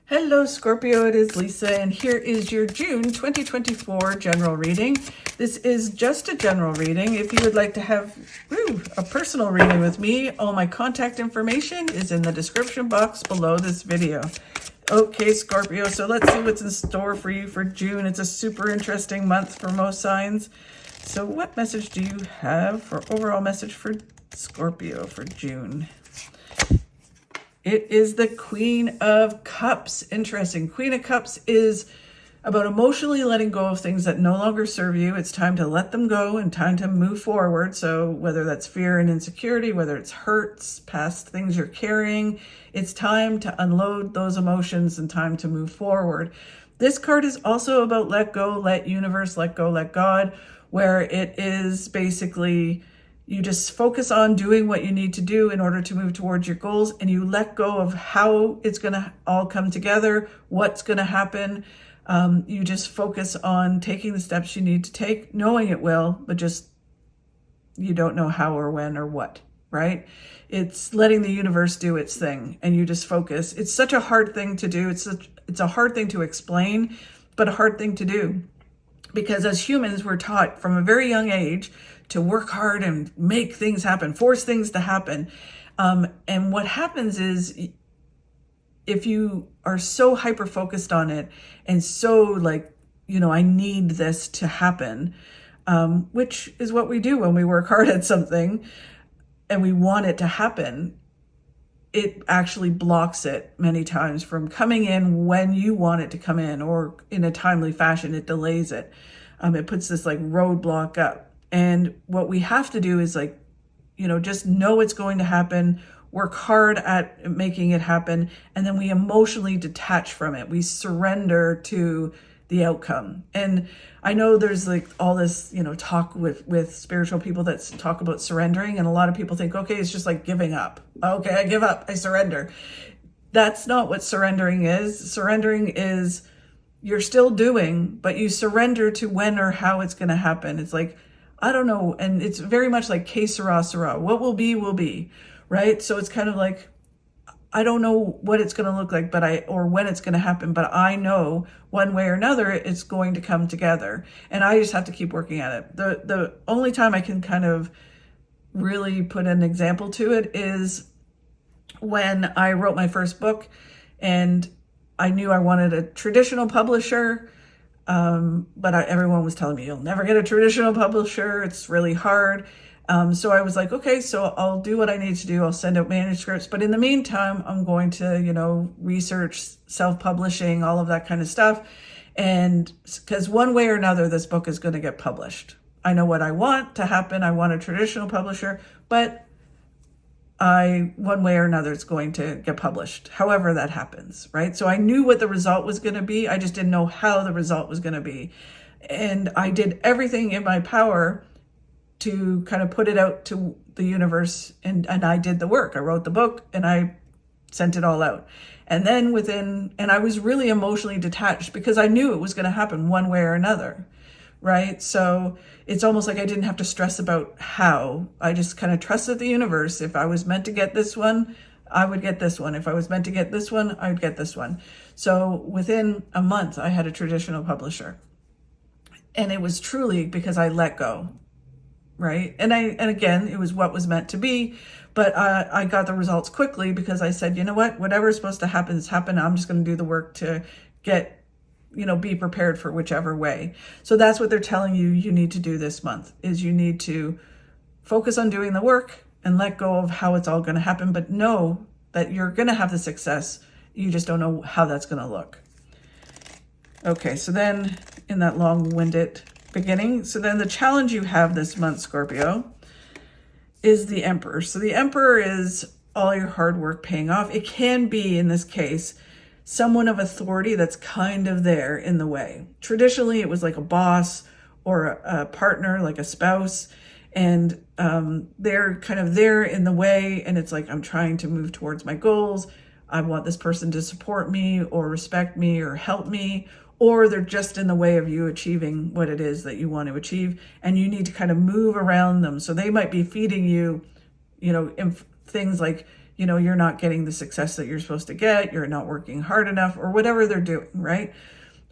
Hello Scorpio, it is Lisa, and here is your June 2024 general reading. This is just a general reading. If you would like to have a personal reading with me, all my contact information is in the description box below this video. Okay, Scorpio, so let's see what's in store for you for June. It's a super interesting month for most signs. So what message do you have for overall message for Scorpio for June? It is the Queen of Cups. Interesting. Queen of Cups is about emotionally letting go of things that no longer serve you. It's time to let them go and time to move forward. So whether that's fear and insecurity, whether it's hurts, past things you're carrying, it's time to unload those emotions and time to move forward. This card is also about let go, let universe, let go, let God, where it is basically you just focus on doing what you need to do in order to move towards your goals, and you let go of how it's going to all come together, what's going to happen. You just focus on taking the steps you need to take, knowing it will, but just you don't know how or when or what, right? It's letting the universe do its thing, and you just focus. It's such a hard thing to do. It's a hard thing to explain, but a hard thing to do. Because as humans, we're taught from a very young age to work hard and make things happen, force things to happen. And what happens is if you are so hyper-focused on it and so like, I need this to happen, which is what we do when we work hard at something and we want it to happen, it actually blocks it many times from coming in when you want it to come in, or in a timely fashion. It delays it. It puts this like roadblock up. And what we have to do is just know it's going to happen, work hard at making it happen, and then we emotionally detach from it. We surrender to the outcome. And I know there's like all this, talk with spiritual people that talk about surrendering. And a lot of people think, okay, it's just like giving up. Okay, I give up, I surrender. That's not what surrendering is. Surrendering is you're still doing, but you surrender to when or how it's going to happen. It's like, I don't know. And it's very much like que sera, sera. What will be, right? So it's kind of like, I don't know what it's going to look like, or when it's going to happen, but I know one way or another, it's going to come together. And I just have to keep working at it. The only time I can kind of really put an example to it is when I wrote my first book, and I knew I wanted a traditional publisher. But everyone was telling me, you'll never get a traditional publisher. It's really hard. So I was like, okay, so I'll do what I need to do. I'll send out manuscripts. But in the meantime, I'm going to, research self-publishing, all of that kind of stuff. And because one way or another, this book is going to get published. I know what I want to happen. I want a traditional publisher, but one way or another, it's going to get published, however that happens, right? So I knew what the result was going to be. I just didn't know how the result was going to be. And I did everything in my power to kind of put it out to the universe. And I did the work. I wrote the book and I sent it all out. And then and I was really emotionally detached because I knew it was going to happen one way or another. Right? So it's almost like I didn't have to stress about how. I just kind of trusted the universe. If I was meant to get this one, I would get this one. If I was meant to get this one, I would get this one. So within a month, I had a traditional publisher. And it was truly because I let go. Right? And again, it was what was meant to be. But I got the results quickly because I said, you know what? Whatever is supposed to happen has happened. I'm just going to do the work to get be prepared for whichever way. So that's what they're telling you need to do this month, is you need to focus on doing the work and let go of how it's all going to happen, but know that you're going to have the success. You just don't know how that's going to look. Okay, so then in that long-winded beginning, so then the challenge you have this month, Scorpio, is the Emperor. So the Emperor is all your hard work paying off. It can be, in this case, someone of authority that's kind of there in the way. Traditionally, it was like a boss or a partner, like a spouse, and they're kind of there in the way, and it's like, I'm trying to move towards my goals. I want this person to support me or respect me or help me, or they're just in the way of you achieving what it is that you want to achieve, and you need to kind of move around them. So they might be feeding you, things like you know, you're not getting the success that you're supposed to get, you're not working hard enough, or whatever they're doing, right?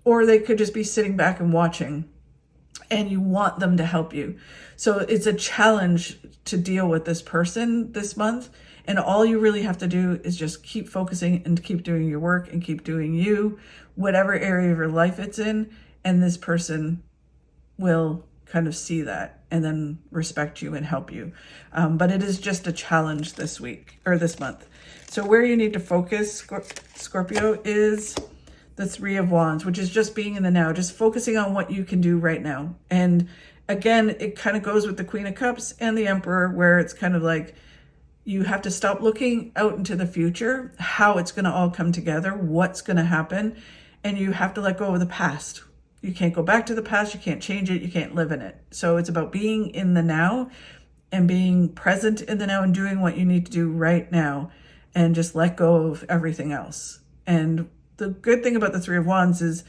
Or they could just be sitting back and watching, and you want them to help you. So it's a challenge to deal with this person this month. And all you really have to do is just keep focusing and keep doing your work and keep doing you, whatever area of your life it's in. And this person will kind of see that and then respect you and help you. But it is just a challenge this week or this month. So where you need to focus, Scorpio, is the Three of Wands, which is just being in the now, just focusing on what you can do right now. And again, it kind of goes with the Queen of Cups and the Emperor, where it's kind of like you have to stop looking out into the future, how it's going to all come together, what's going to happen, and you have to let go of the past. You can't go back to the past, you can't change it, you can't live in it. So it's about being in the now and being present in the now and doing what you need to do right now and just let go of everything else. And the good thing about the Three of Wands is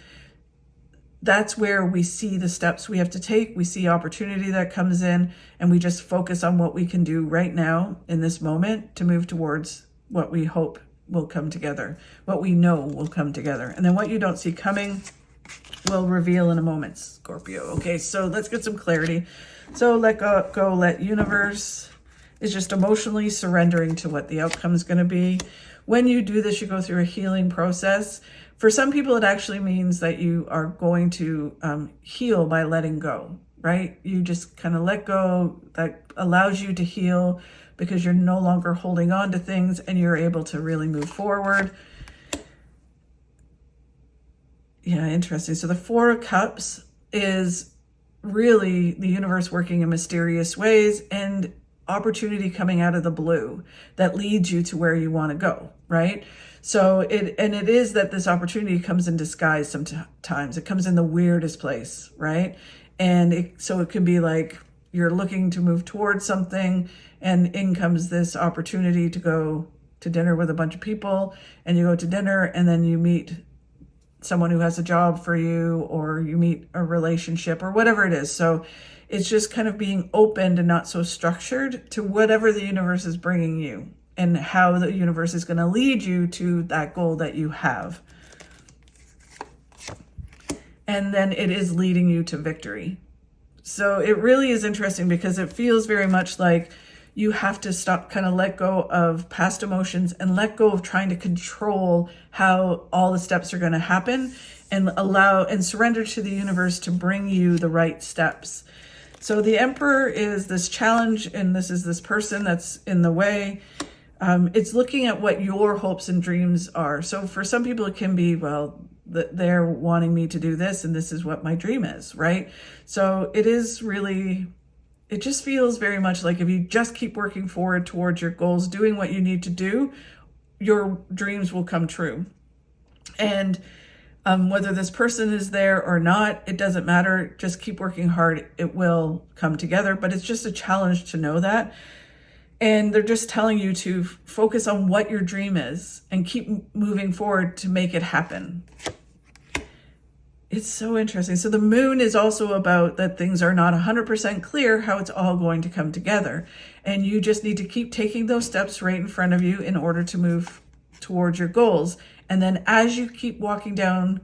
that's where we see the steps we have to take. We see opportunity that comes in, and we just focus on what we can do right now in this moment to move towards what we hope will come together, what we know will come together. And then what you don't see coming will reveal in a moment, Scorpio. Okay, so let's get some clarity. So let go, let universe is just emotionally surrendering to what the outcome is going to be. When you do this, you go through a healing process. For some people, it actually means that you are going to heal by letting go, right? You just kind of let go. That allows you to heal because you're no longer holding on to things and you're able to really move forward. Yeah, interesting. So the Four of Cups is really the universe working in mysterious ways and opportunity coming out of the blue that leads you to where you want to go, right? So it is that this opportunity comes in disguise sometimes. It comes in the weirdest place, right? And so it can be like you're looking to move towards something and in comes this opportunity to go to dinner with a bunch of people, and you go to dinner and then you meet someone who has a job for you, or you meet a relationship or whatever it is. So it's just kind of being open and not so structured to whatever the universe is bringing you and how the universe is going to lead you to that goal that you have. And then it is leading you to victory. So it really is interesting because it feels very much like you have to stop, kind of let go of past emotions and let go of trying to control how all the steps are going to happen, and allow and surrender to the universe to bring you the right steps. So the Emperor is this challenge, and this is this person that's in the way. It's looking at what your hopes and dreams are. So for some people, it can be, well, they're wanting me to do this, and this is what my dream is, right? So it is really, it just feels very much like if you just keep working forward towards your goals, doing what you need to do, your dreams will come true. And whether this person is there or not, it doesn't matter. Just keep working hard. It will come together. But it's just a challenge to know that. And they're just telling you to focus on what your dream is and keep moving forward to make it happen. It's so interesting. So the moon is also about that things are not 100% clear how it's all going to come together. And you just need to keep taking those steps right in front of you in order to move towards your goals. And then as you keep walking down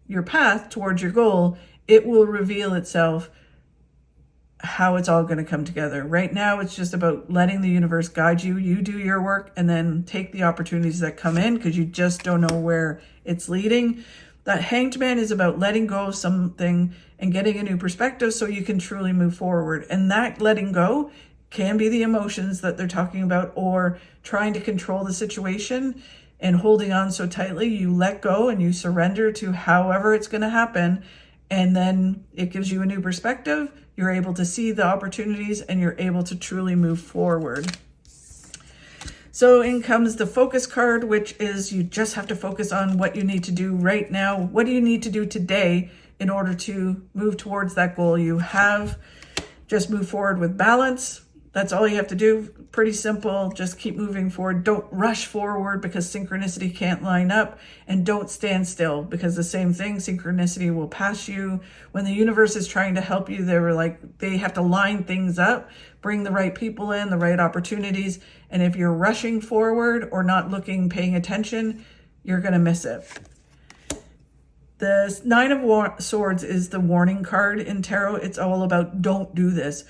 your path towards your goal, it will reveal itself how it's all going to come together. Right now, it's just about letting the universe guide you. You do your work and then take the opportunities that come in because you just don't know where it's leading. That Hanged Man is about letting go of something and getting a new perspective so you can truly move forward. And that letting go can be the emotions that they're talking about, or trying to control the situation and holding on so tightly. You let go and you surrender to however it's going to happen. And then it gives you a new perspective. You're able to see the opportunities and you're able to truly move forward. So in comes the focus card, which is you just have to focus on what you need to do right now. What do you need to do today in order to move towards that goal you have? Just move forward with balance. That's all you have to do. Pretty simple. Just keep moving forward. Don't rush forward because synchronicity can't line up. And don't stand still because the same thing, synchronicity will pass you. When the universe is trying to help you, they have to line things up, bring the right people in, the right opportunities. And if you're rushing forward or not looking, paying attention, you're going to miss it. The Nine of Swords is the warning card in tarot. It's all about don't do this.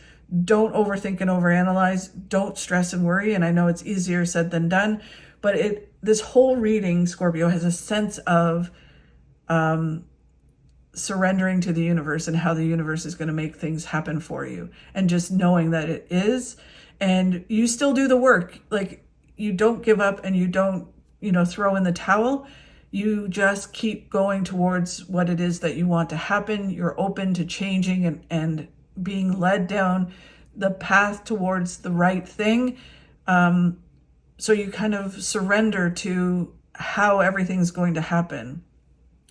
Don't overthink and overanalyze. Don't stress and worry. And I know it's easier said than done, but this whole reading, Scorpio, has a sense of surrendering to the universe and how the universe is going to make things happen for you. And just knowing that it is, and you still do the work. Like, you don't give up and you don't, throw in the towel. You just keep going towards what it is that you want to happen. You're open to changing and being led down the path towards the right thing. So you kind of surrender to how everything's going to happen,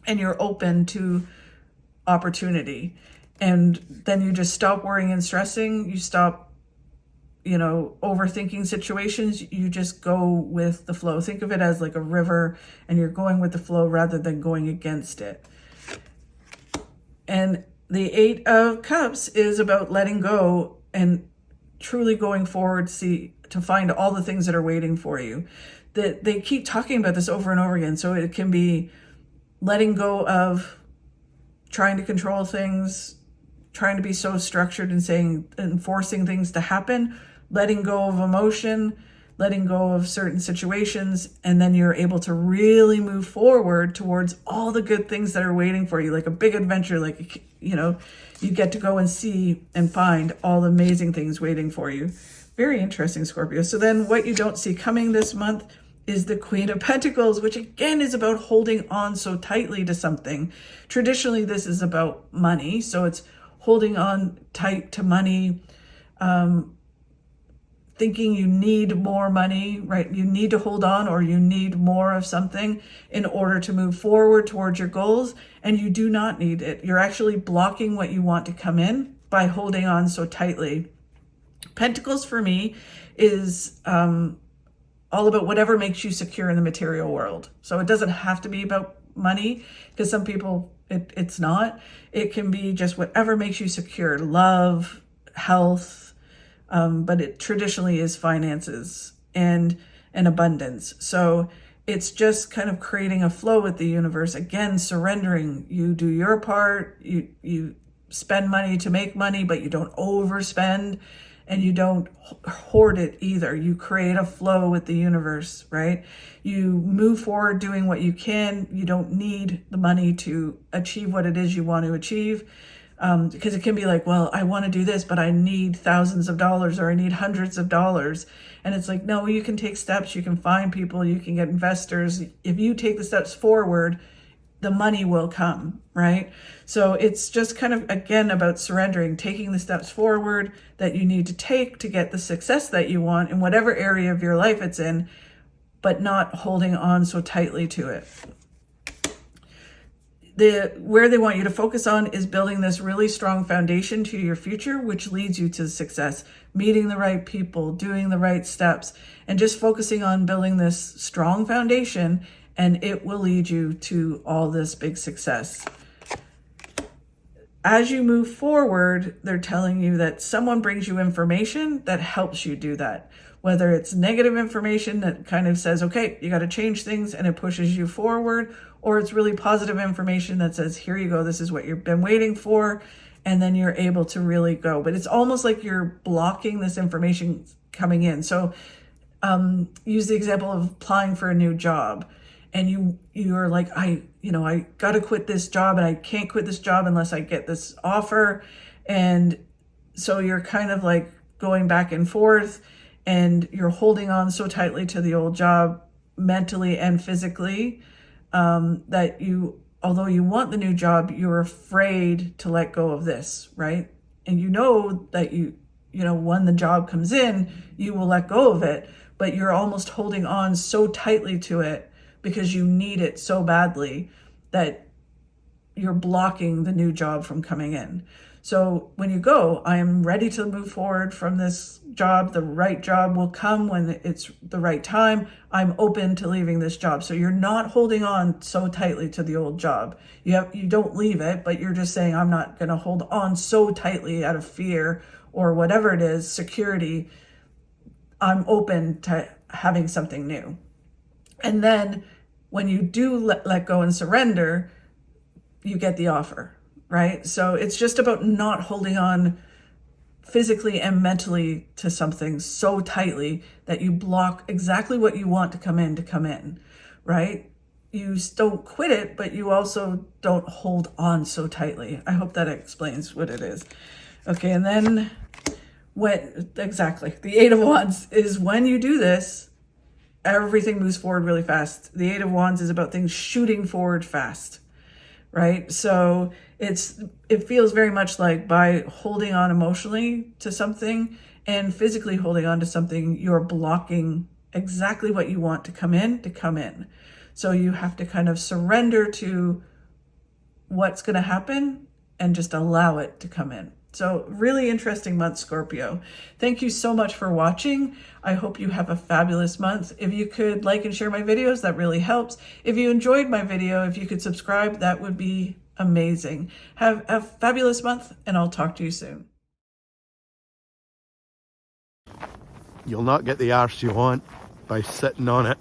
and you're open to opportunity. And then you just stop worrying and stressing. You stop, overthinking situations. You just go with the flow. Think of it as like a river, and you're going with the flow rather than going against it. And the Eight of Cups is about letting go and truly going forward, to find all the things that are waiting for you. That they keep talking about this over and over again. So it can be letting go of trying to control things, trying to be so structured and forcing things to happen, letting go of emotion, letting go of certain situations, and then you're able to really move forward towards all the good things that are waiting for you, like a big adventure, like, you get to go and see and find all the amazing things waiting for you. Very interesting, Scorpio. So then what you don't see coming this month is the Queen of Pentacles, which again is about holding on so tightly to something. Traditionally, this is about money. So it's holding on tight to money, thinking you need more money, right? You need to hold on, or you need more of something in order to move forward towards your goals. And you do not need it. You're actually blocking what you want to come in by holding on so tightly. Pentacles for me is all about whatever makes you secure in the material world. So it doesn't have to be about money, because some people, it's not. It can be just whatever makes you secure, love, health, but it traditionally is finances and abundance. So it's just kind of creating a flow with the universe. Again, surrendering. You do your part. You spend money to make money, but you don't overspend, and you don't hoard it either. You create a flow with the universe, right? You move forward doing what you can. You don't need the money to achieve what it is you want to achieve. Because it can be like, well, I want to do this, but I need thousands of dollars, or I need hundreds of dollars. And it's like, no, you can take steps. You can find people. You can get investors. If you take the steps forward, the money will come, right? So it's just kind of, again, about surrendering, taking the steps forward that you need to take to get the success that you want in whatever area of your life it's in, but not holding on so tightly to it. Where they want you to focus on is building this really strong foundation to your future, which leads you to success, meeting the right people, doing the right steps, and just focusing on building this strong foundation, and it will lead you to all this big success. As you move forward, they're telling you that someone brings you information that helps you do that. Whether it's negative information that kind of says, okay, you got to change things, and it pushes you forward, or it's really positive information that says, here you go, this is what you've been waiting for, and then you're able to really go. But it's almost like you're blocking this information coming in. So use the example of applying for a new job, and you're like, I got to quit this job, and I can't quit this job unless I get this offer. And so you're kind of like going back and forth, and you're holding on so tightly to the old job mentally and physically, that although you want the new job, you're afraid to let go of this, right? And you know that when the job comes in, you will let go of it, but you're almost holding on so tightly to it because you need it so badly that you're blocking the new job from coming in. So when you go, I am ready to move forward from this job. The right job will come when it's the right time. I'm open to leaving this job. So you're not holding on so tightly to the old job. You don't leave it, but you're just saying, I'm not going to hold on so tightly out of fear or whatever it is, security. I'm open to having something new. And then when you do let go and surrender, you get the offer, right? So it's just about not holding on physically and mentally to something so tightly that you block exactly what you want to come in, right? You don't quit it, but you also don't hold on so tightly. I hope that explains what it is. Okay, and then exactly, the Eight of Wands is when you do this, everything moves forward really fast. The Eight of Wands is about things shooting forward fast, right? So it feels very much like by holding on emotionally to something and physically holding on to something, you're blocking exactly what you want to come in. So you have to kind of surrender to what's going to happen and just allow it to come in. So really interesting month, Scorpio. Thank you so much for watching. I hope you have a fabulous month. If you could like and share my videos, that really helps. If you enjoyed my video, if you could subscribe, that would be amazing. Have a fabulous month, and I'll talk to you soon. You'll not get the arse you want by sitting on it.